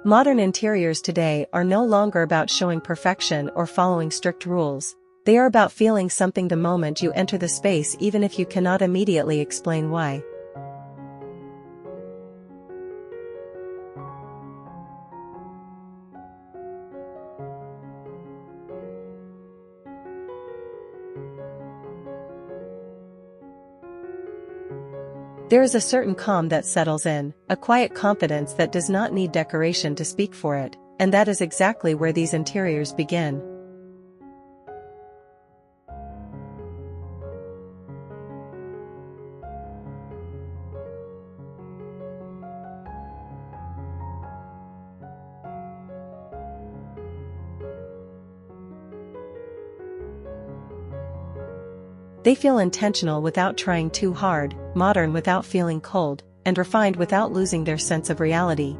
Modern interiors today are no longer about showing perfection or following strict rules. They are about feeling something the moment you enter the space, even if you cannot immediately explain why. There is a certain calm that settles in, a quiet confidence that does not need decoration to speak for it, and that is exactly where these interiors begin. They feel intentional without trying too hard, modern without feeling cold, and refined without losing their sense of reality.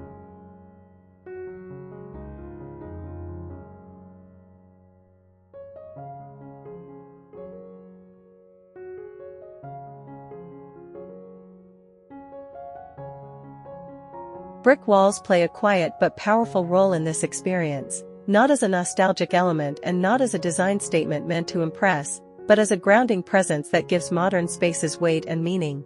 Brick walls play a quiet but powerful role in this experience, not as a nostalgic element and not as a design statement meant to impress, but as a grounding presence that gives modern spaces weight and meaning.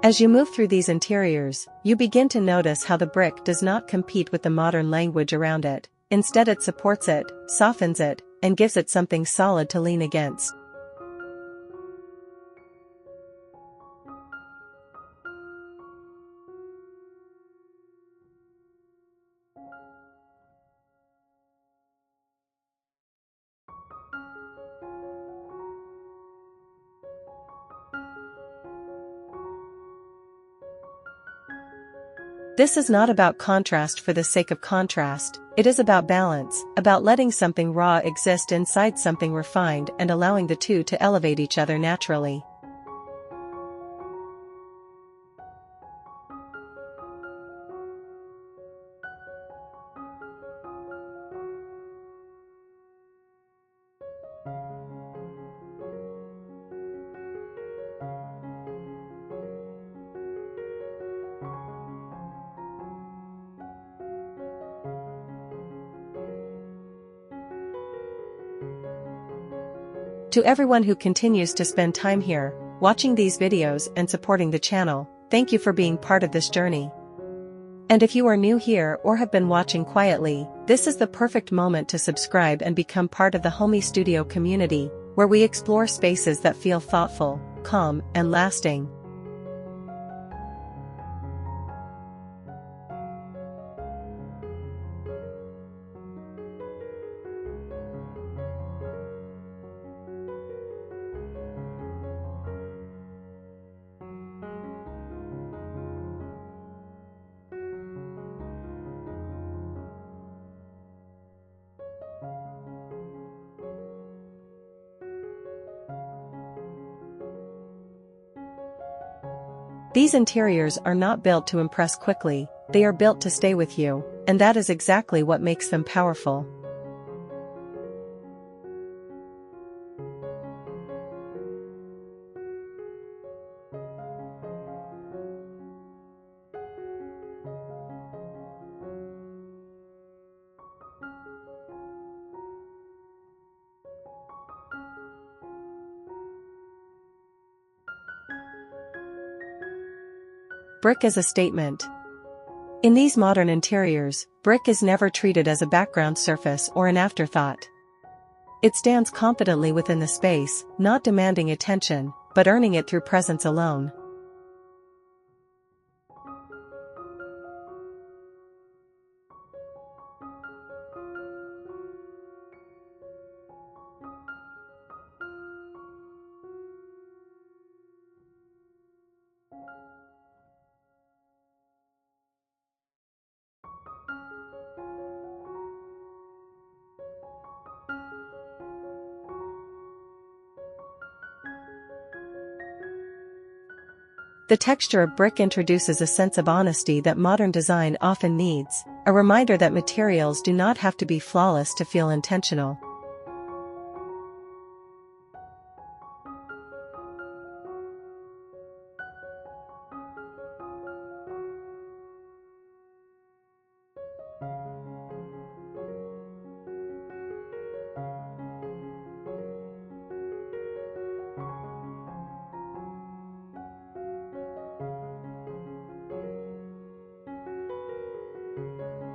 As you move through these interiors, you begin to notice how the brick does not compete with the modern language around it. Instead, it supports it, softens it, and gives it something solid to lean against. This is not about contrast for the sake of contrast, it is about balance, about letting something raw exist inside something refined and allowing the two to elevate each other naturally. To everyone who continues to spend time here, watching these videos and supporting the channel, thank you for being part of this journey. And if you are new here or have been watching quietly, this is the perfect moment to subscribe and become part of the Homey Studio community, where we explore spaces that feel thoughtful, calm, and lasting. These interiors are not built to impress quickly, they are built to stay with you, and that is exactly what makes them powerful. Brick as a statement. In these modern interiors, brick is never treated as a background surface or an afterthought. It stands confidently within the space, not demanding attention, but earning it through presence alone. The texture of brick introduces a sense of honesty that modern design often needs, a reminder that materials do not have to be flawless to feel intentional.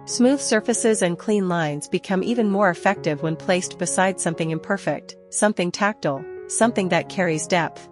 Smooth surfaces and clean lines become even more effective when placed beside something imperfect, something tactile, something that carries depth.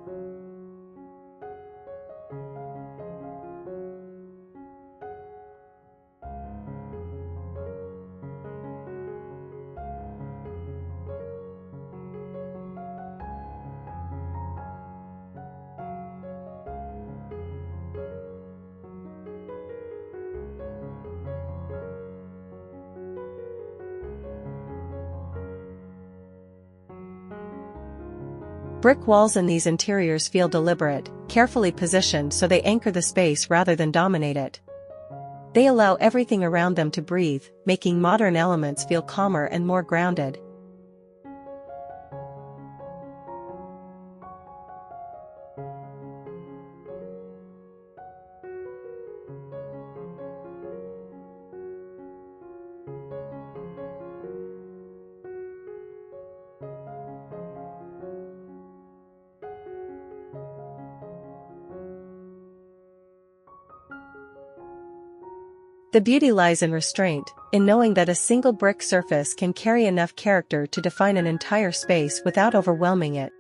Brick walls in these interiors feel deliberate, carefully positioned so they anchor the space rather than dominate it. They allow everything around them to breathe, making modern elements feel calmer and more grounded. The beauty lies in restraint, in knowing that a single brick surface can carry enough character to define an entire space without overwhelming it.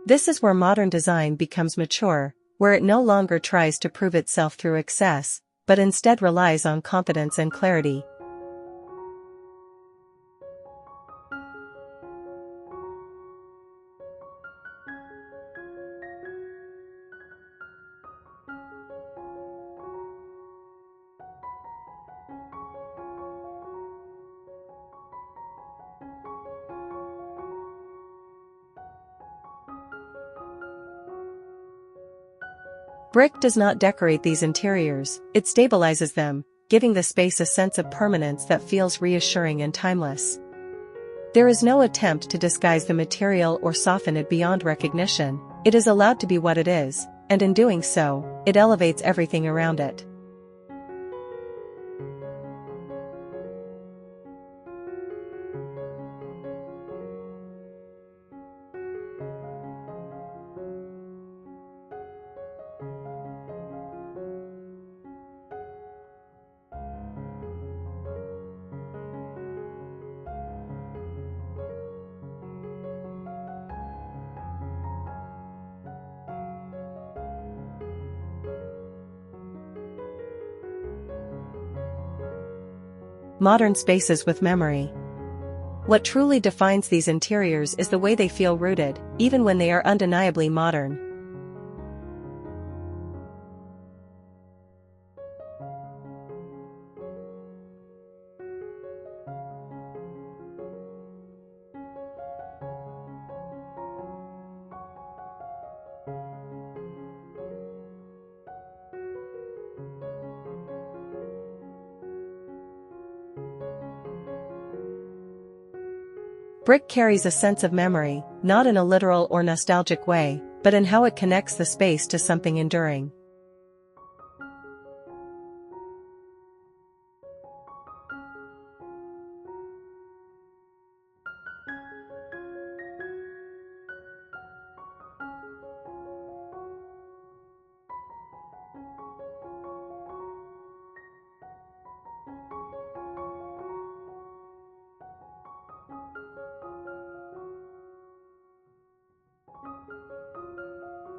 This is where modern design becomes mature, where it no longer tries to prove itself through excess, but instead relies on confidence and clarity. Brick does not decorate these interiors, it stabilizes them, giving the space a sense of permanence that feels reassuring and timeless. There is no attempt to disguise the material or soften it beyond recognition, it is allowed to be what it is, and in doing so, it elevates everything around it. Modern spaces with memory. What truly defines these interiors is the way they feel rooted, even when they are undeniably modern. Brick carries a sense of memory, not in a literal or nostalgic way, but in how it connects the space to something enduring.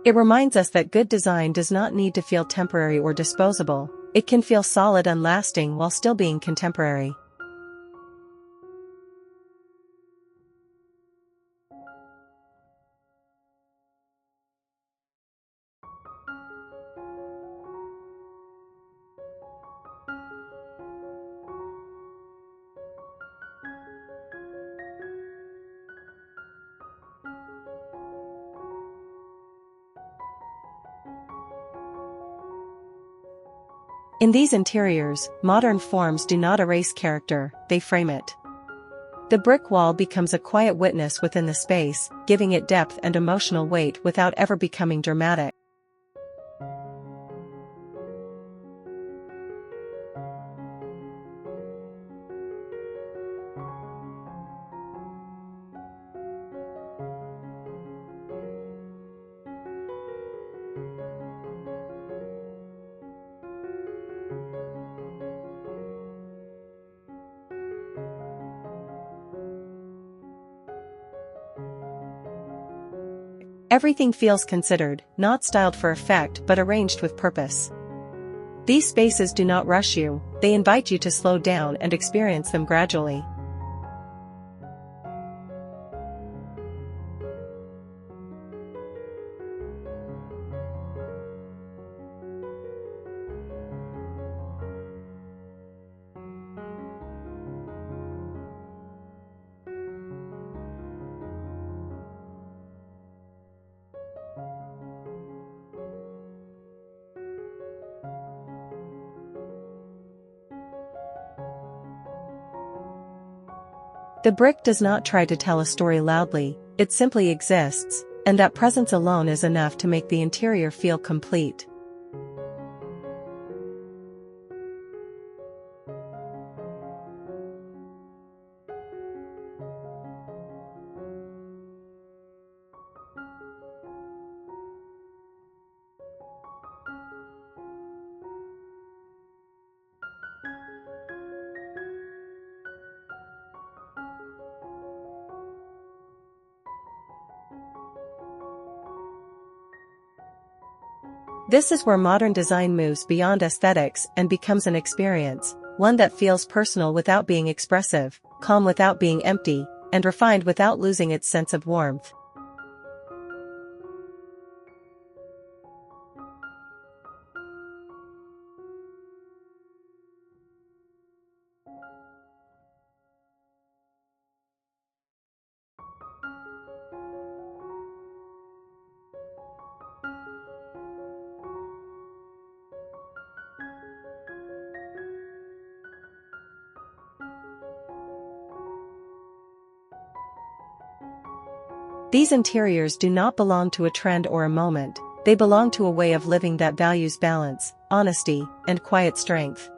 It reminds us that good design does not need to feel temporary or disposable, It can feel solid and lasting while still being contemporary. In these interiors, modern forms do not erase character, they frame it. The brick wall becomes a quiet witness within the space, giving it depth and emotional weight without ever becoming dramatic. Everything feels considered, not styled for effect but arranged with purpose. These spaces do not rush you, they invite you to slow down and experience them gradually. The brick does not try to tell a story loudly, it simply exists, and that presence alone is enough to make the interior feel complete. This is where modern design moves beyond aesthetics and becomes an experience, one that feels personal without being expressive, calm without being empty, and refined without losing its sense of warmth. These interiors do not belong to a trend or a moment, they belong to a way of living that values balance, honesty, and quiet strength.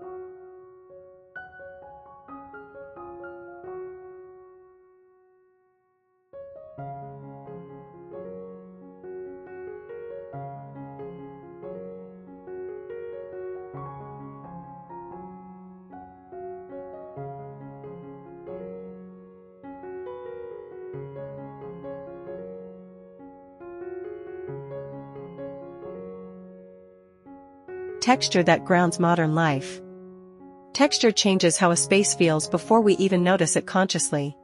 Texture that grounds modern life. Texture changes how a space feels before we even notice it consciously.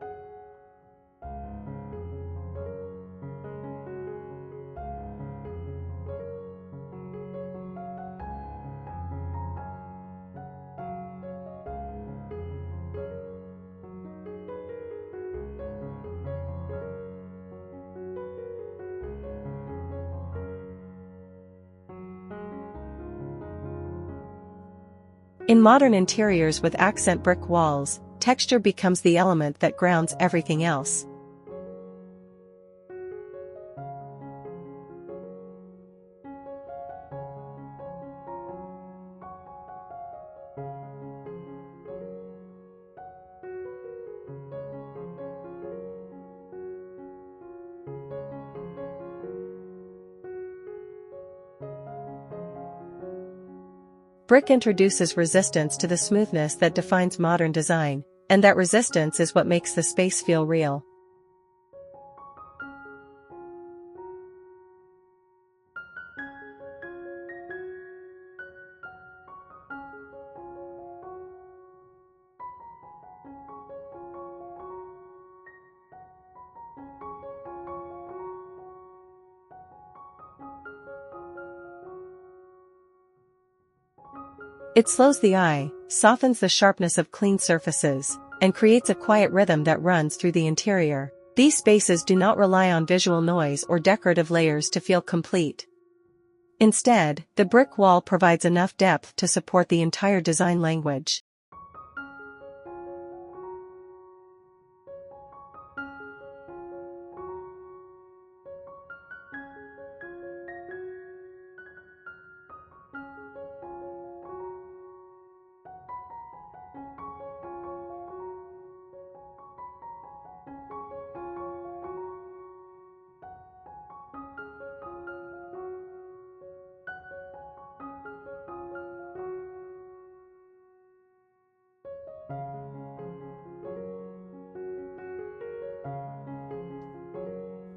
In modern interiors with accent brick walls, texture becomes the element that grounds everything else. Brick introduces resistance to the smoothness that defines modern design, and that resistance is what makes the space feel real. It slows the eye, softens the sharpness of clean surfaces, and creates a quiet rhythm that runs through the interior. These spaces do not rely on visual noise or decorative layers to feel complete. Instead, the brick wall provides enough depth to support the entire design language.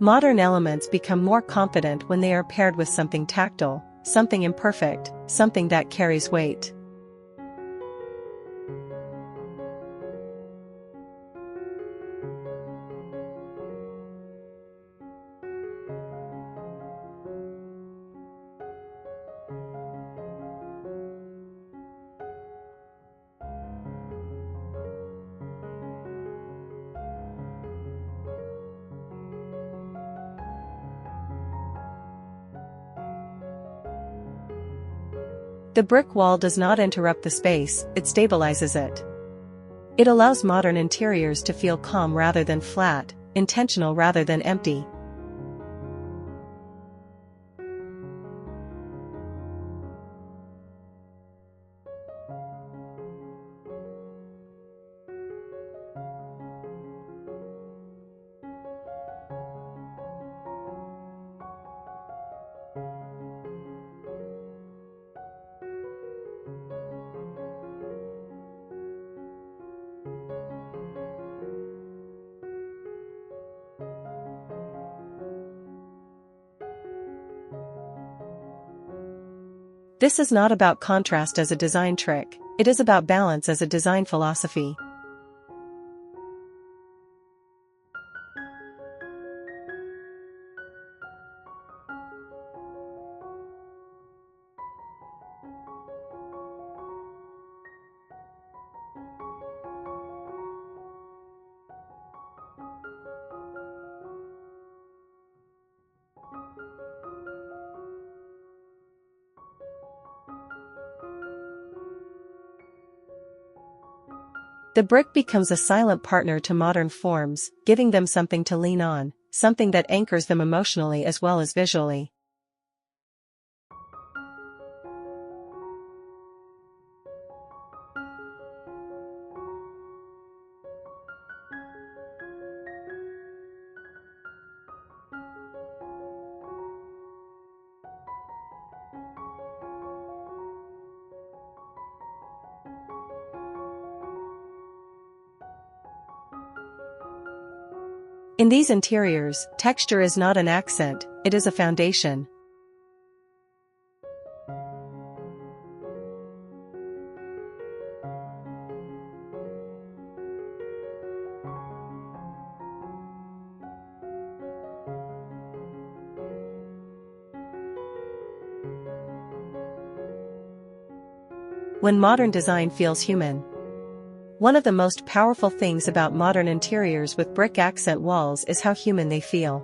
Modern elements become more confident when they are paired with something tactile, something imperfect, something that carries weight. The brick wall does not interrupt the space, it stabilizes it. It allows modern interiors to feel calm rather than flat, intentional rather than empty. This is not about contrast as a design trick, it is about balance as a design philosophy. The brick becomes a silent partner to modern forms, giving them something to lean on, something that anchors them emotionally as well as visually. In these interiors, texture is not an accent, it is a foundation. When modern design feels human. One of the most powerful things about modern interiors with brick accent walls is how human they feel.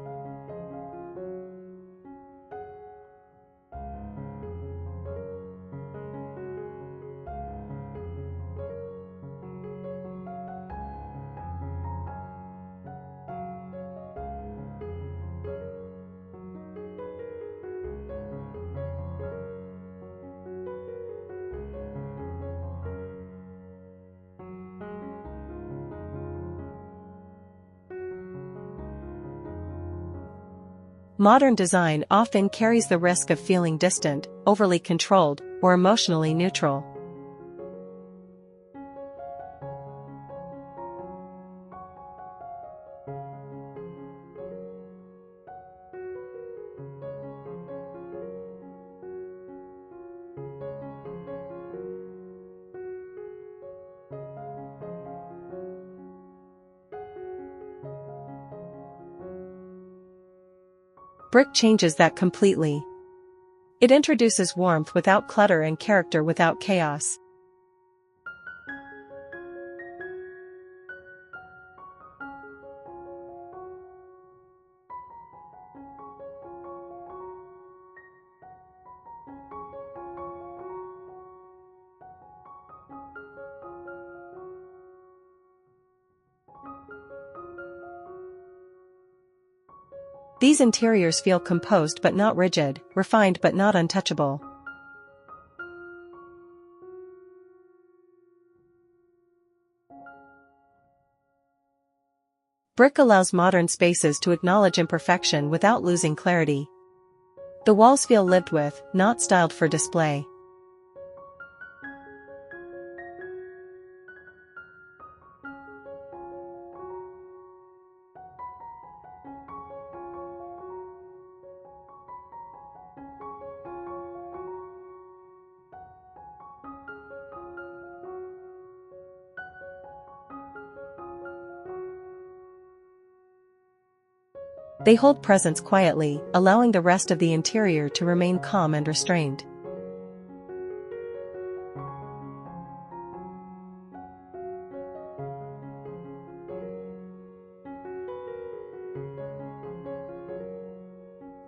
Modern design often carries the risk of feeling distant, overly controlled, or emotionally neutral. Brick changes that completely. It introduces warmth without clutter and character without chaos. These interiors feel composed but not rigid, refined but not untouchable. Brick allows modern spaces to acknowledge imperfection without losing clarity. The walls feel lived with, not styled for display. They hold presence quietly, allowing the rest of the interior to remain calm and restrained.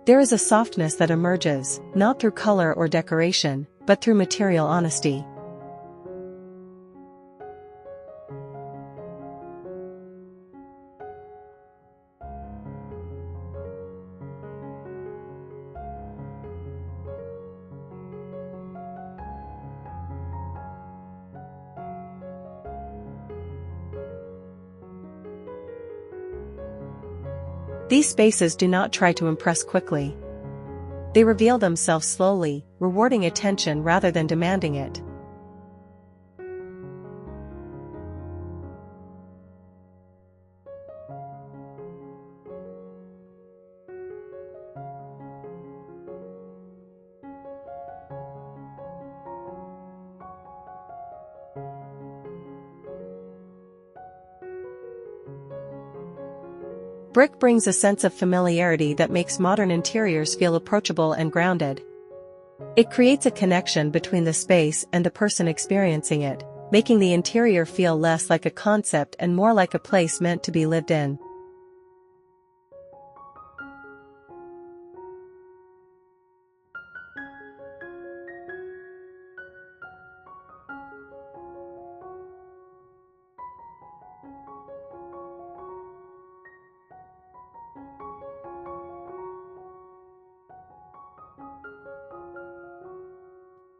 There is a softness that emerges, not through color or decoration, but through material honesty. These spaces do not try to impress quickly. They reveal themselves slowly, rewarding attention rather than demanding it. Brick brings a sense of familiarity that makes modern interiors feel approachable and grounded. It creates a connection between the space and the person experiencing it, making the interior feel less like a concept and more like a place meant to be lived in.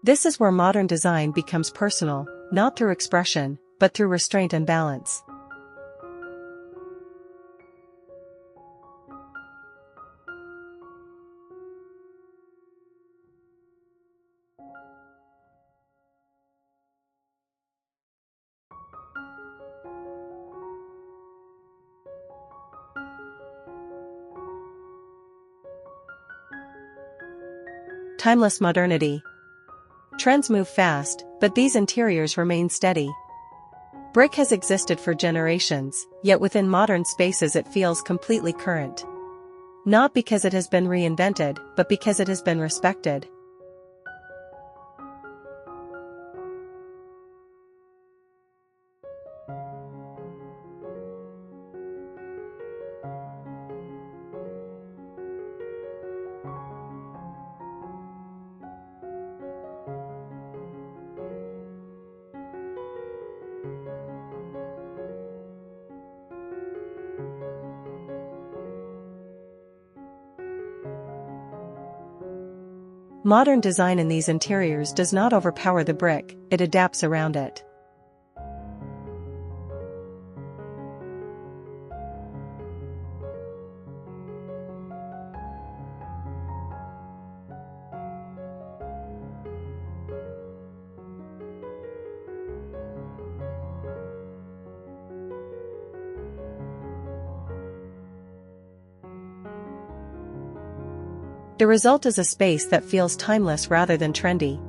This is where modern design becomes personal, not through expression, but through restraint and balance. Timeless modernity. Trends move fast, but these interiors remain steady. Brick has existed for generations, yet within modern spaces it feels completely current. Not because it has been reinvented, but because it has been respected. Modern design in these interiors does not overpower the brick, it adapts around it. The result is a space that feels timeless rather than trendy.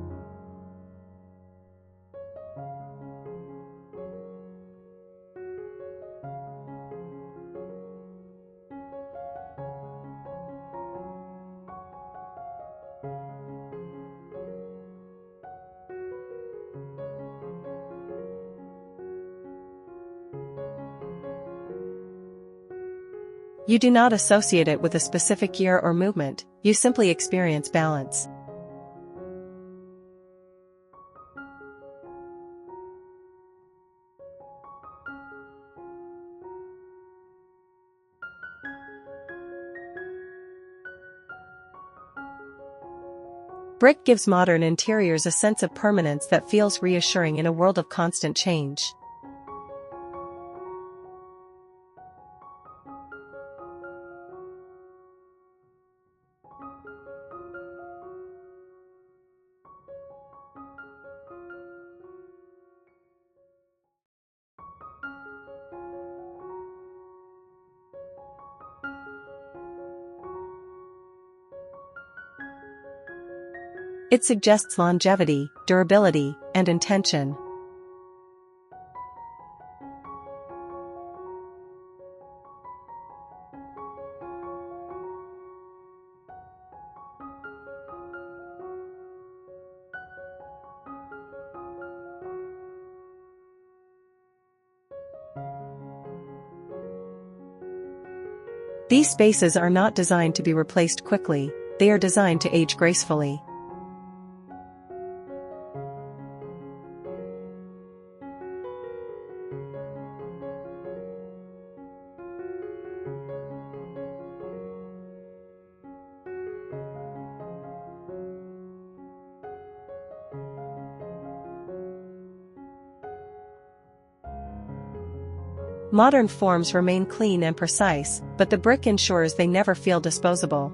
You do not associate it with a specific year or movement, you simply experience balance. Brick gives modern interiors a sense of permanence that feels reassuring in a world of constant change. It suggests longevity, durability, and intention. These spaces are not designed to be replaced quickly, they are designed to age gracefully. Modern forms remain clean and precise, but the brick ensures they never feel disposable.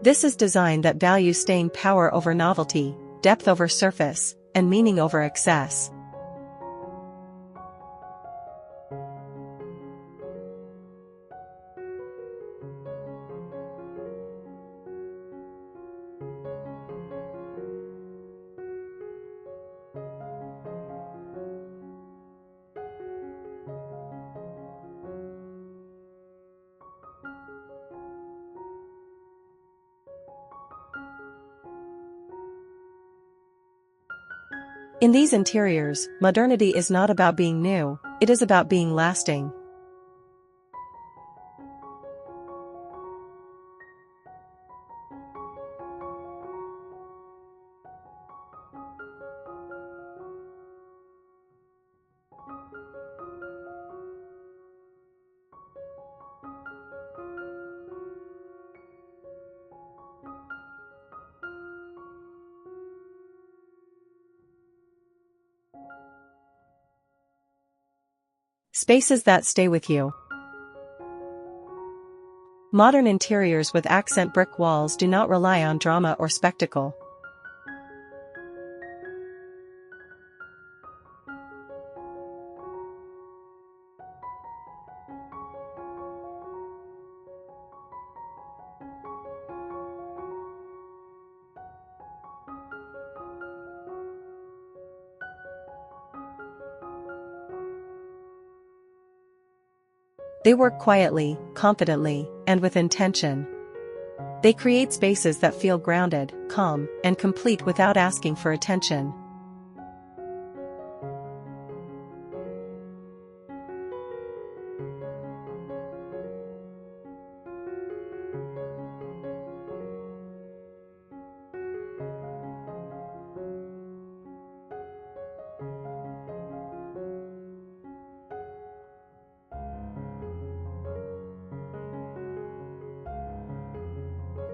This is design that values staying power over novelty, depth over surface, and meaning over excess. In these interiors, modernity is not about being new, it is about being lasting. Spaces that stay with you. Modern interiors with accent brick walls do not rely on drama or spectacle. They work quietly, confidently, and with intention. They create spaces that feel grounded, calm, and complete without asking for attention.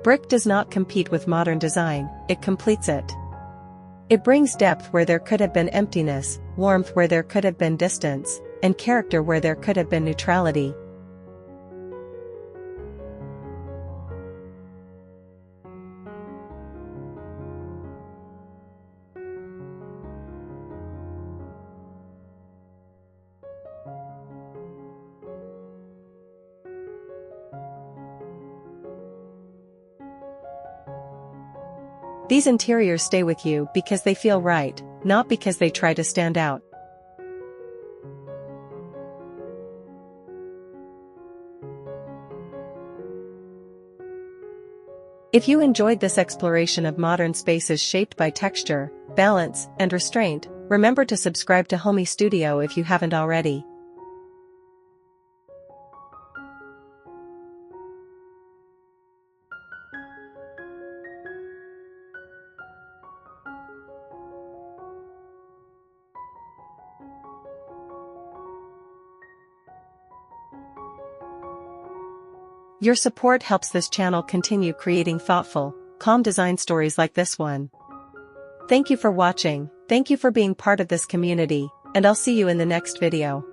Brick does not compete with modern design, it completes it. It brings depth where there could have been emptiness, warmth where there could have been distance, and character where there could have been neutrality. These interiors stay with you because they feel right, not because they try to stand out. If you enjoyed this exploration of modern spaces shaped by texture, balance, and restraint, remember to subscribe to Homey Studio if you haven't already. Your support helps this channel continue creating thoughtful, calm design stories like this one. Thank you for watching, thank you for being part of this community, and I'll see you in the next video.